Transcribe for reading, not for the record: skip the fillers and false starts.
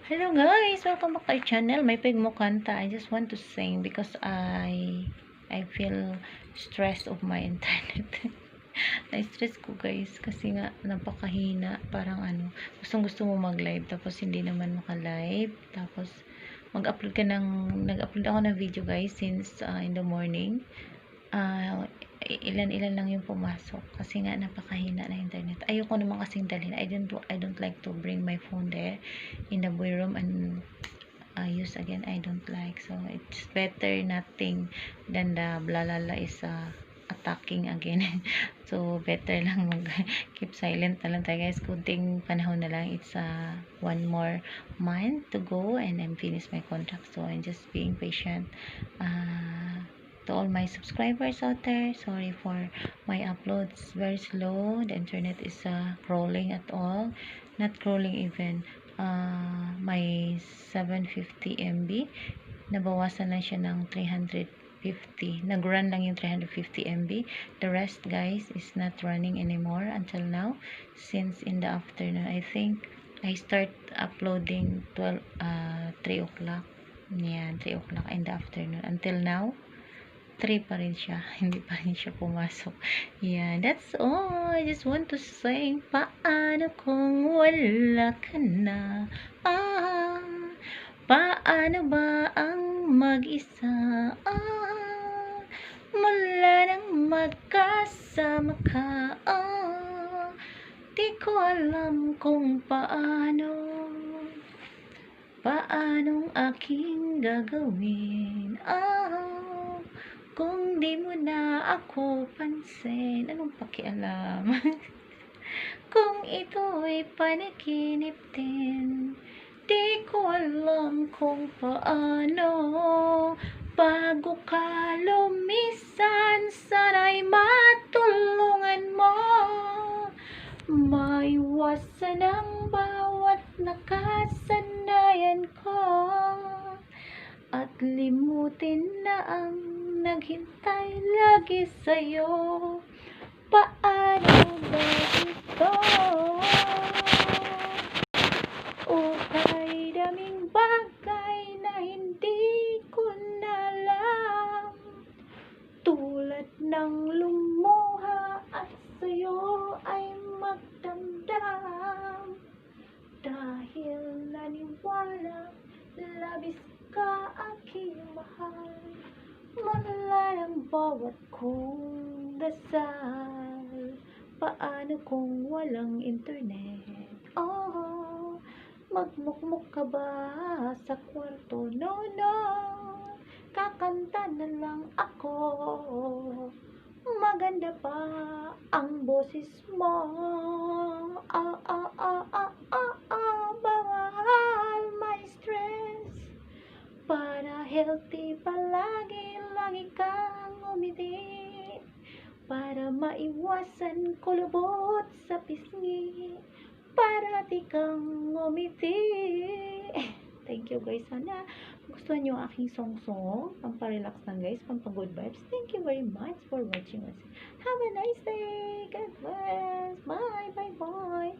Hello guys, welcome back to our channel. May pig mo kanta. I just want to sing because I feel stressed of my internet. Na-stress ko guys kasi nga napakahina. Parang gustong-gusto mo mag-live tapos hindi naman maka-live. Tapos nag-upload ako ng video guys since in the morning. Ilan-ilan lang yung pumasok kasi nga napakahina na internet. Ayoko naman kasing dalhin. I don't like to bring my phone there in the boy room and use again. I don't like, so it's better nothing than the blalala is attacking again. So better lang mag keep silent na lang tayo guys. Kunting panahon na lang, it's one more month to go and I'm finished my contract, so I'm just being patient. To all my subscribers out there, sorry for my uploads very slow. The internet is crawling at all, not crawling even. My 750 MB nabawasan lang siya ng 350, nag-run lang yung 350 MB. The rest guys is not running anymore until now, since in the afternoon. I think I start uploading 3 o'clock. Yeah, 3 o'clock in the afternoon until now 3 pa rin siya. Hindi pa rin siya pumasok. Yeah, that's all. I just want to sing. Paano kung wala ka na? Paano ba ang mag-isa? Mula nang magkasama ka. Di ko alam kung paanong aking gagawin. Kung di mo na ako pansin, anong pakialam? Kung ito'y panaginip din, di ko alam kung paano. Bago ka lumisan, sana'y matulungan mo. Maiwasan ang bawat nakasanayan ko, at limutin na ang naghintay lagi sa'yo. Paano ba ito? Kay daming bagay na hindi ko na alam, tulad ng lumuha at sa'yo ay magdamdam. Dahil naniwala, labis ka aking mahal, mula ng bawat kong dasal. Paano kung walang internet? Magmukmuk ka ba sa kwarto? No, kakanta na lang ako. Maganda pa ang boses mo. Bawal may stress. Para healthy palagi, lagi kang umiti. Para maiwasan kulubot sa pisngi, para di kang umiti. Thank you guys. Sana gusto nyo aking song-song. Pamparelax lang guys, pampag-good vibes. Thank you very much for watching us. Have a nice day. God bless. Bye.